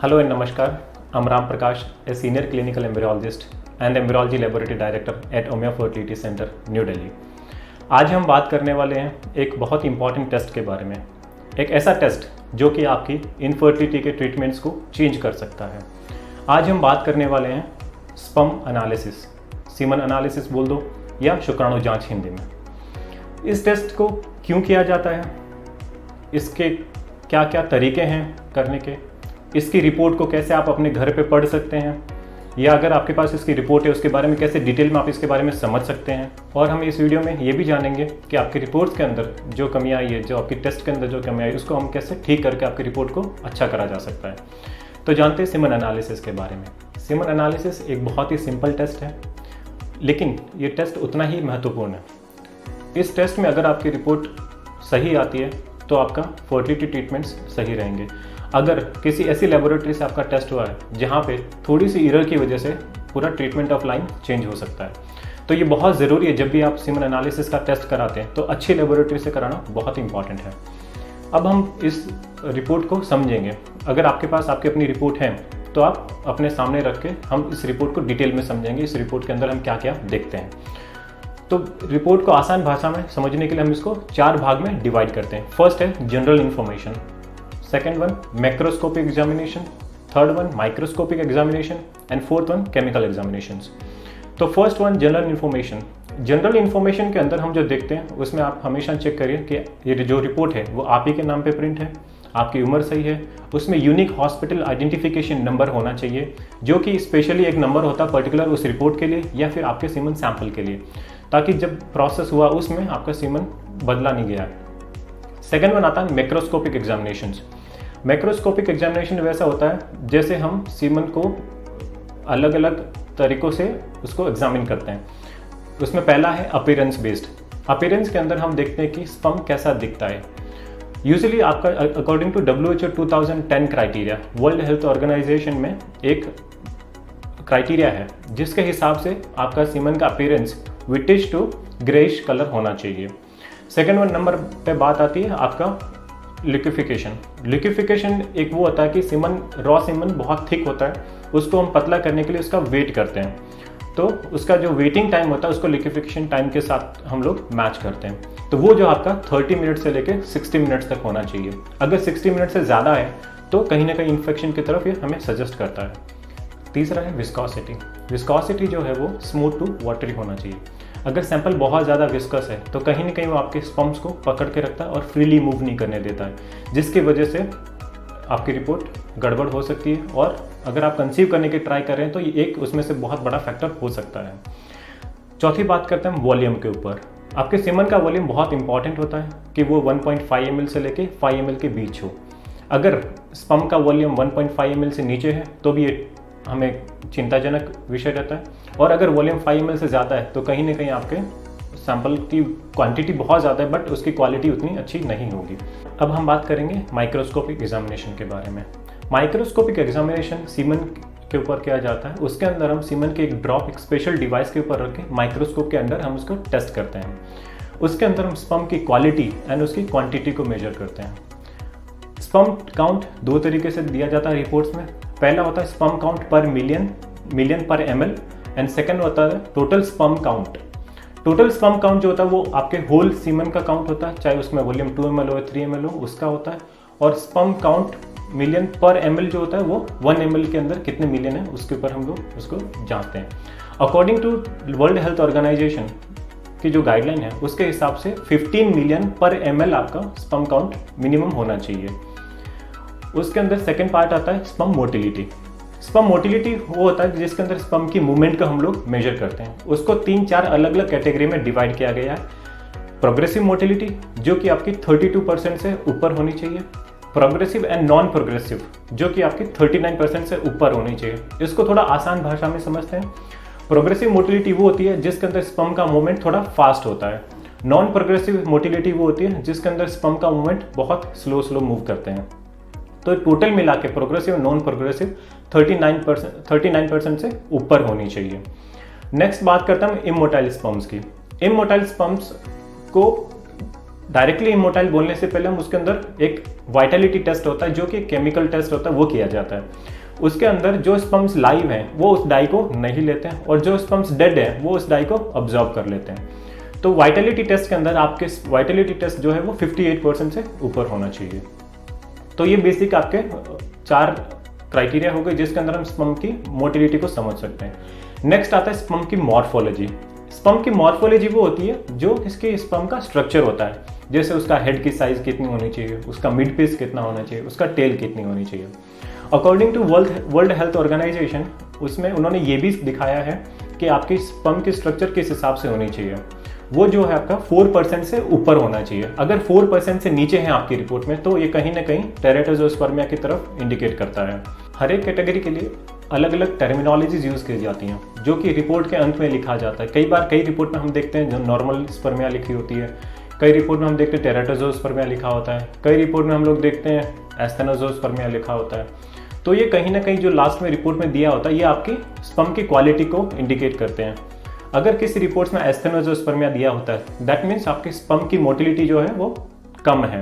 Hello and Namaskar. I'm Ram Prakash, a senior clinical embryologist and embryology laboratory director at Omya Fertility Center, New Delhi. आज हम बात करने वाले हैं एक बहुत इंपॉर्टेंट टेस्ट के बारे में, एक ऐसा टेस्ट जो कि आपकी इनफर्टिलिटी के ट्रीटमेंट्स को चेंज कर सकता है। आज हम बात करने वाले हैं स्पर्म एनालिसिस, सीमन एनालिसिस बोल दो या शुक्राणु जांच हिंदी में। इस टेस्ट को क्यों किया जाता है, इसके क्या क्या तरीके हैं करने के, इसकी रिपोर्ट को कैसे आप अपने घर पे पढ़ सकते हैं, या अगर आपके पास इसकी रिपोर्ट है उसके बारे में कैसे डिटेल में आप इसके बारे में समझ सकते हैं। और हम इस वीडियो में ये भी जानेंगे कि आपकी रिपोर्ट्स के अंदर जो कमी आई है, जो आपकी टेस्ट के अंदर जो कमी आई, उसको हम कैसे ठीक करके आपकी रिपोर्ट को अच्छा करा जा सकता है। तो जानते हैं सीमन एनालिसिस के बारे में। सीमन एनालिसिस एक बहुत ही सिंपल टेस्ट है, लेकिन ये टेस्ट उतना ही महत्वपूर्ण है। इस टेस्ट में अगर आपकी रिपोर्ट सही आती है तो आपका फर्टिलिटी ट्रीटमेंट्स सही रहेंगे। अगर किसी ऐसी लेबोरेटरी से आपका टेस्ट हुआ है जहाँ पे थोड़ी सी एरर की वजह से पूरा ट्रीटमेंट ऑफ लाइन चेंज हो सकता है, तो ये बहुत ज़रूरी है। जब भी आप सीमन एनालिसिस का टेस्ट कराते हैं तो अच्छी लेबोरेटरी से कराना बहुत इंपॉर्टेंट है। अब हम इस रिपोर्ट को समझेंगे। अगर आपके पास आपकी अपनी रिपोर्ट है तो आप अपने सामने रख के हम इस रिपोर्ट को डिटेल में समझेंगे। इस रिपोर्ट के अंदर हम क्या क्या देखते हैं। तो रिपोर्ट को आसान भाषा में समझने के लिए हम इसको 4 भाग में डिवाइड करते हैं। फर्स्ट है general information, second one macroscopic examination, third one microscopic examination and fourth one chemical examinations. तो first one general information. General information के अंदर हम जो देखते हैं उसमें आप हमेशा चेक करिए कि ये जो रिपोर्ट है वो आप ही के नाम पे प्रिंट है, आपकी उम्र सही है, उसमें यूनिक हॉस्पिटल आइडेंटिफिकेशन नंबर होना चाहिए, जो कि स्पेशली एक नंबर होता है पर्टिकुलर उस रिपोर्ट के लिए या फिर आपके सीमन सैंपल के लिए, ताकि जब प्रोसेस हुआ उसमें आपका सीमन बदला नहीं गया। सेकेंड वन आता है मैक्रोस्कोपिक एग्जामिनेशंस। मैक्रोस्कोपिक एग्जामिनेशन वैसा होता है जैसे हम सीमन को अलग अलग तरीक़ों से उसको एग्जामिन करते हैं। उसमें पहला है अपीयरेंस बेस्ड। अपीयरेंस के अंदर हम देखते हैं कि स्पर्म कैसा दिखता है। यूजुअली आपका according to WHO 2010 criteria, World Health Organization में एक क्राइटेरिया है जिसके हिसाब से आपका सीमन का appearance whitish to greyish colour होना चाहिए। सेकेंड वन नंबर पे बात आती है आपका लिक्विफिकेशन। लिक्विफिकेशन एक वो होता है कि सीमन, रॉ सीमन बहुत थिक होता है, उसको हम पतला करने के लिए उसका वेट करते हैं, तो उसका जो वेटिंग टाइम होता है उसको लिक्विफिकेशन टाइम के साथ हम लोग मैच करते हैं। तो वो जो आपका 30 मिनट से लेकर 60 मिनट्स तक होना चाहिए। अगर 60 मिनट से ज़्यादा है तो कहीं ना कहीं इन्फेक्शन की तरफ ये हमें सजेस्ट करता है। तीसरा है विस्कोसिटी। विस्कोसिटी जो है वो स्मूथ टू वाटरी होना चाहिए। अगर सैंपल बहुत ज़्यादा विस्कस है तो कहीं ना कहीं वो आपके स्पर्म्स को पकड़ के रखता है और फ्रीली मूव नहीं करने देता है, जिसकी वजह से आपकी रिपोर्ट गड़बड़ हो सकती है। और अगर आप कंसीव करने की ट्राई कर रहे हैं तो ये एक उसमें से बहुत बड़ा फैक्टर हो सकता है। चौथी बात करते हैं वॉल्यूम के ऊपर। आपके सीमन का वॉल्यूम बहुत इंपॉर्टेंट होता है कि वो 1.5 ml से लेके 5 ml के बीच हो। अगर स्पर्म का वॉल्यूम 1.5 ml से नीचे है तो भी ये हमें चिंताजनक विषय रहता है, और अगर वॉल्यूम 5 ml से ज़्यादा है तो कहीं ना कहीं आपके सैंपल की क्वांटिटी बहुत ज़्यादा है बट उसकी क्वालिटी उतनी अच्छी नहीं होगी। अब हम बात करेंगे माइक्रोस्कोपिक एग्जामिनेशन के बारे में। माइक्रोस्कोपिक एग्जामिनेशन सीमन के ऊपर किया जाता है। उसके अंदर हम सीमन के एक ड्रॉप एक स्पेशल डिवाइस के ऊपर रख के माइक्रोस्कोप के अंदर हम उसको टेस्ट करते हैं। उसके अंदर हम स्पर्म की क्वालिटी एंड उसकी क्वांटिटी को मेजर करते हैं। स्पर्म काउंट 2 तरीके से दिया जाता है रिपोर्ट्स में। पहला होता है स्पर्म काउंट पर मिलियन पर ml एंड सेकेंड होता है total sperm count. Total sperm count जो होता है वो आपके होल सीमन का काउंट होता है, चाहे उसमें वॉल्यूम 2 ml हो 3 ml हो, उसका होता है। और स्पर्म काउंट मिलियन पर ml जो होता है वो 1 ml के अंदर कितने मिलियन है उसके ऊपर हम लोग उसको जांचते हैं। According to World Health Organization की जो गाइडलाइन है उसके हिसाब से 15 मिलियन पर ml आपका स्पर्म काउंट मिनिमम होना चाहिए। उसके अंदर सेकेंड पार्ट आता है स्पर्म मोटिलिटी। स्पर्म मोटिलिटी वो होता है जिसके अंदर स्पर्म की मूवमेंट का हम लोग मेजर करते हैं। उसको 3-4 अलग अलग कैटेगरी में डिवाइड किया गया है। प्रोग्रेसिव मोटिलिटी जो कि आपकी 32% से ऊपर होनी चाहिए, प्रोग्रेसिव एंड नॉन प्रोग्रेसिव जो कि आपकी 39% से ऊपर होनी चाहिए। इसको थोड़ा आसान भाषा में समझते हैं। प्रोग्रेसिव मोटिलिटी वो होती है जिसके अंदर स्पर्म का मूवमेंट थोड़ा फास्ट होता है। नॉन प्रोग्रेसिव मोटिलिटी वो होती है जिसके अंदर स्पर्म का मूवमेंट बहुत स्लो मूव करते हैं। तो टोटल मिला के प्रोग्रेसिव और नॉन प्रोग्रेसिव 39% से ऊपर होनी चाहिए। नेक्स्ट बात करता हूँ इमोटाइल स्पर्म्स की। इमोटाइल स्पर्म्स को डायरेक्टली इमोटाइल बोलने से पहले हम उसके अंदर एक वाइटलिटी टेस्ट होता है जो कि केमिकल टेस्ट होता है, वो किया जाता है। उसके अंदर जो स्पर्म्स लाइव हैं वो उस डाई को नहीं लेते हैं और जो स्पर्म्स डेड हैं वो उस डाई को ऑब्जॉर्व कर लेते हैं। तो वाइटलिटी टेस्ट के अंदर आपके वाइटलिटी टेस्ट जो है वो 58% से ऊपर होना चाहिए। तो ये बेसिक आपके 4 क्राइटेरिया हो गए जिसके अंदर हम स्पर्म की मोटिलिटी को समझ सकते हैं। नेक्स्ट आता है स्पर्म की मॉर्फोलॉजी। स्पर्म की मॉर्फोलॉजी वो होती है जो इसके स्पर्म का स्ट्रक्चर होता है, जैसे उसका हेड की साइज कितनी होनी चाहिए, उसका मिड पीस कितना होना चाहिए, उसका टेल कितनी होनी चाहिए। According to World Health Organization उसमें उन्होंने ये भी दिखाया है कि आपकी स्पर्म की स्ट्रक्चर किस हिसाब से होनी चाहिए, वो जो है आपका 4% से ऊपर होना चाहिए। अगर 4% से नीचे है आपकी रिपोर्ट में तो ये कहीं ना कहीं टेरेटोजोस्पर्मिया की तरफ इंडिकेट करता है। हर एक कैटेगरी के लिए अलग अलग टर्मिनोलॉजीज यूज़ की जाती हैं जो कि रिपोर्ट के अंत में लिखा जाता है। कई रिपोर्ट में हम देखते हैं जो नॉर्मल स्पर्मिया लिखी होती है, कई रिपोर्ट में हम देखते हैं टेरेटोजोस्पर्मिया लिखा होता है, कई रिपोर्ट में हम लोग देखते हैं एस्थेनोजोस्पर्मिया लिखा होता है। तो ये कहीं ना कहीं जो लास्ट में रिपोर्ट में दिया होता है ये आपकी स्पर्म की क्वालिटी को इंडिकेट करते हैं। अगर किसी रिपोर्ट्स में एस्थेनोजोस्पर्मिया दिया होता है दैट मीन्स आपकी स्पर्म की मोटिलिटी जो है वो कम है।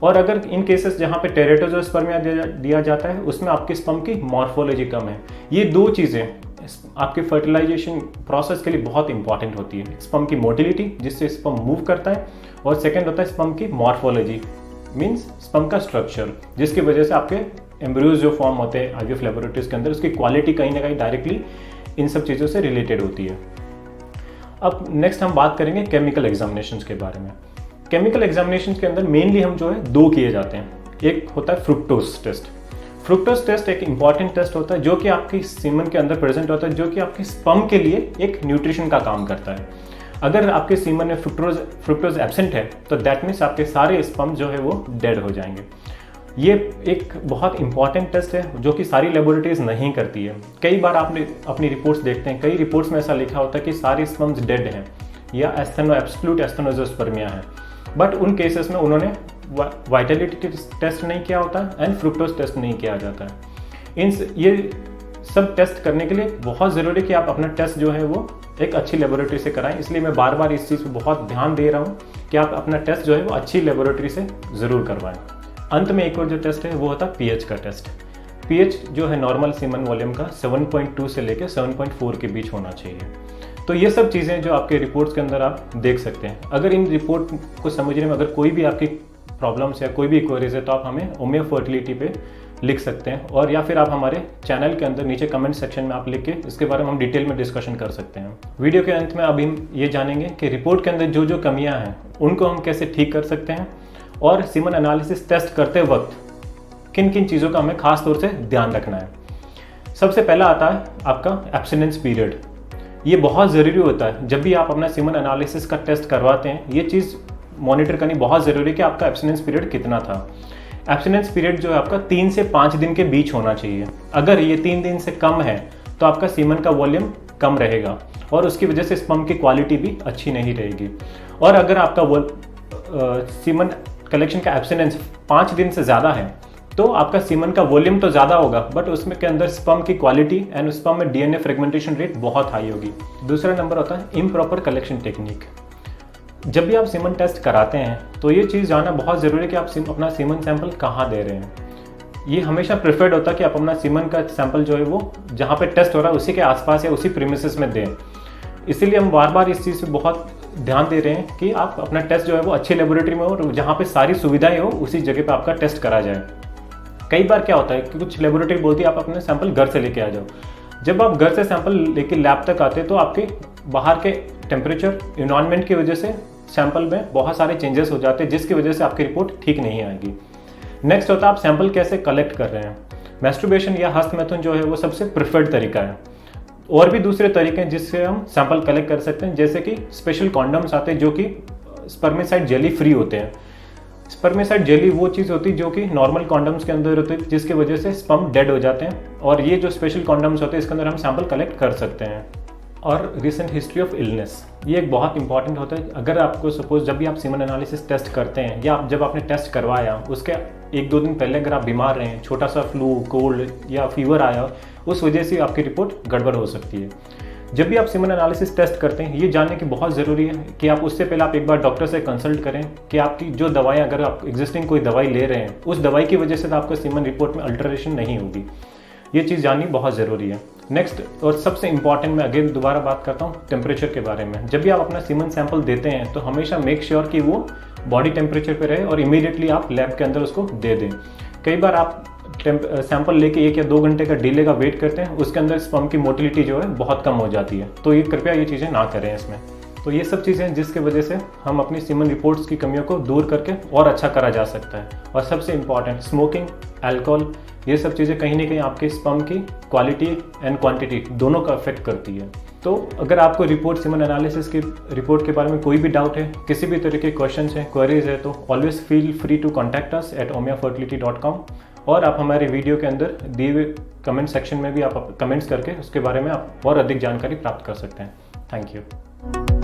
और अगर इन केसेस जहाँ पे टेरेटोजोस्पर्मिया दिया जाता है उसमें आपकी स्पर्म की मॉर्फोलॉजी कम है। ये 2 चीज़ें आपके फर्टिलाइजेशन प्रोसेस के लिए बहुत इंपॉर्टेंट होती है। स्पर्म की मोटिलिटी जिससे स्पर्म मूव करता है और सेकेंड होता है स्पर्म की मॉर्फोलॉजी मीन्स स्पर्म का स्ट्रक्चर, जिसकी वजह से आपके एम्ब्रियोज जो फॉर्म होते हैं आईवीएफ लैबोरेटरीज के अंदर उसकी क्वालिटी कहीं ना कहीं डायरेक्टली इन सब चीज़ों से रिलेटेड होती है। अब नेक्स्ट हम बात करेंगे केमिकल एग्जामिनेशंस के बारे में। केमिकल एग्जामिनेशंस के अंदर मेनली हम जो है 2 किए जाते हैं। एक होता है फ्रुक्टोज टेस्ट। फ्रुक्टोज टेस्ट एक इंपॉर्टेंट टेस्ट होता है जो कि आपकी सीमन के अंदर प्रेजेंट होता है, जो कि आपके स्पर्म के लिए एक न्यूट्रिशन का काम करता है। अगर आपके सीमन में फ्रुक्टोज एब्सेंट है तो दैट मीन्स आपके सारे स्पर्म जो है वो डेड हो जाएंगे। ये एक बहुत इंपॉर्टेंट टेस्ट है जो कि सारी लेबोरेटरीज नहीं करती है। कई बार आपने अपनी रिपोर्ट्स देखते हैं, कई रिपोर्ट्स में ऐसा लिखा होता है कि सारे स्पर्म्स डेड हैं या एब्सोल्यूट एस्थेनोजोस्पर्मिया है, बट उन केसेस में उन्होंने वाइटलिटी टेस्ट नहीं किया होता है एंड फ्रुक्टोज टेस्ट नहीं किया जाता है। ये सब टेस्ट करने के लिए बहुत ज़रूरी है कि आप अपना टेस्ट जो है वो एक अच्छी लेबोरेटरी से कराएं। इसलिए मैं बार बार इस चीज़ पर बहुत ध्यान दे रहा हूँ कि आप अपना टेस्ट जो है वो अच्छी लेबोरेटरी से ज़रूर करवाएं। अंत में एक और जो टेस्ट है वो होता है पीएच का टेस्ट। पीएच जो है नॉर्मल सीमन वॉल्यूम का 7.2 से लेकर 7.4 के बीच होना चाहिए। तो ये सब चीज़ें जो आपके रिपोर्ट्स के अंदर आप देख सकते हैं। अगर इन रिपोर्ट को समझने में अगर कोई भी आपकी प्रॉब्लम्स या कोई भी क्वेरीज है तो आप हमें ओमियो फर्टिलिटी पे लिख सकते हैं, और या फिर आप हमारे चैनल के अंदर नीचे कमेंट सेक्शन में आप लिख के इसके बारे में हम डिटेल में डिस्कशन कर सकते हैं। वीडियो के अंत में अभी हम ये जानेंगे कि रिपोर्ट के अंदर जो जो कमियाँ हैं उनको हम कैसे ठीक कर सकते हैं, और सीमन एनालिसिस टेस्ट करते वक्त किन किन चीज़ों का हमें खास तौर से ध्यान रखना है। सबसे पहला आता है आपका एब्सटिनेंस पीरियड। ये बहुत ज़रूरी होता है जब भी आप अपना सीमन एनालिसिस का टेस्ट करवाते हैं। ये चीज़ मॉनिटर करनी बहुत ज़रूरी है कि आपका एब्सटिनेंस पीरियड कितना था। एब्सटिनेंस पीरियड जो है आपका 3 से 5 दिन के बीच होना चाहिए। अगर ये 3 दिन से कम है तो आपका सीमन का वॉल्यूम कम रहेगा और उसकी वजह से स्पर्म की क्वालिटी भी अच्छी नहीं रहेगी। और अगर आपका सीमन कलेक्शन का एब्सटिनेंस 5 दिन से ज़्यादा है तो आपका सीमन का वॉल्यूम तो ज़्यादा होगा बट उसमें के अंदर स्पर्म की क्वालिटी एंड स्पर्म में डीएनए फ्रेगमेंटेशन रेट बहुत हाई होगी। दूसरा नंबर होता है इम्प्रॉपर कलेक्शन टेक्निक। जब भी आप सीमन टेस्ट कराते हैं तो ये चीज़ जानना बहुत ज़रूरी है कि आप अपना सीमन सैंपल कहाँ दे रहे हैं। ये हमेशा प्रेफर्ड होता है कि आप अपना सीमन का सैंपल जो है वो जहाँ पे टेस्ट हो रहा है उसी के आसपास या उसी प्रीमिसेस में दें। इसीलिए हम बार बार इस चीज़ पे बहुत ध्यान दे रहे हैं कि आप अपना टेस्ट जो है वो अच्छी लेबोरेटरी में हो और जहाँ पे सारी सुविधाएं हो उसी जगह पे आपका टेस्ट करा जाए। कई बार क्या होता है कि कुछ लेबोरेटरी बोलती है आप अपने सैंपल घर से लेके आ जाओ। जब आप घर से सैंपल लेके लैब तक आते हैं तो आपके बाहर के टेम्परेचर इन्वायरमेंट की वजह से सैंपल में बहुत सारे चेंजेस हो जाते हैं जिसकी वजह से आपकी रिपोर्ट ठीक नहीं आएगी। नेक्स्ट होता है आप सैंपल कैसे कलेक्ट कर रहे हैं। मैस्टरबेशन या हस्तमैथुन जो है वो सबसे प्रिफर्ड तरीका है। और भी दूसरे तरीके हैं जिससे हम सैंपल कलेक्ट कर सकते हैं, जैसे कि स्पेशल कॉन्डम्स आते हैं जो कि स्पर्मेसाइड जेली फ्री होते हैं। स्पर्मेसाइड जेली वो चीज़ होती है जो कि नॉर्मल कॉन्डम्स के अंदर होती है जिसकी वजह से स्पर्म डेड हो जाते हैं, और ये जो स्पेशल कॉन्डम्स होते हैं इसके अंदर हम सैंपल कलेक्ट कर सकते हैं। और रिसेंट हिस्ट्री ऑफ इलनेस ये एक बहुत इंपॉर्टेंट होता है। अगर आपको सपोज जब भी आप सीमन एनालिसिस टेस्ट करते हैं या जब आपने टेस्ट करवाया उसके 1-2 दिन पहले अगर आप बीमार रहे, छोटा सा फ्लू, कोल्ड या फीवर आया, उस वजह से आपकी रिपोर्ट गड़बड़ हो सकती है। जब भी आप सीमन एनालिसिस टेस्ट करते हैं, ये जानने की बहुत ज़रूरी है कि आप उससे पहले आप एक बार डॉक्टर से कंसल्ट करें कि आपकी जो दवाएं, अगर आप एग्जिस्टिंग कोई दवाई ले रहे हैं, उस दवाई की वजह से तो आपको सीमन रिपोर्ट में अल्टरेशन नहीं होगी। ये चीज़ जाननी बहुत ज़रूरी है। नेक्स्ट और सबसे इंपॉर्टेंट, मैं अगेन दोबारा बात करता हूँ टेम्परेचर के बारे में। जब भी आप अपना सीमन सैंपल देते हैं तो हमेशा मेक श्योर कि वो बॉडी टेम्परेचर पे रहे और इमीडिएटली आप लैब के अंदर उसको दे दें। कई बार आप सैंपल लेके 1 या 2 घंटे का डिले का वेट करते हैं, उसके अंदर स्पर्म की मोटिलिटी जो है बहुत कम हो जाती है। तो ये कृपया ये चीज़ें ना करें इसमें। तो ये सब चीज़ें जिसके वजह से हम अपनी सीमन रिपोर्ट्स की कमियों को दूर करके और अच्छा करा जा सकता है। और सबसे इंपॉर्टेंट, स्मोकिंग, अल्कोहल, ये सब चीज़ें कहीं ना कहीं आपके स्पर्म की क्वालिटी एंड क्वांटिटी दोनों का अफेक्ट करती है। तो अगर आपको रिपोर्ट, सीमन एनालिसिस की रिपोर्ट के बारे में कोई भी डाउट है, किसी भी तरह के क्वेश्चन है, क्वेरीज है, तो always feel free to contact us at omiafertility.com। और आप हमारे वीडियो के अंदर दिए हुए कमेंट सेक्शन में भी आप कमेंट्स करके उसके बारे में आप और अधिक जानकारी प्राप्त कर सकते हैं। Thank you.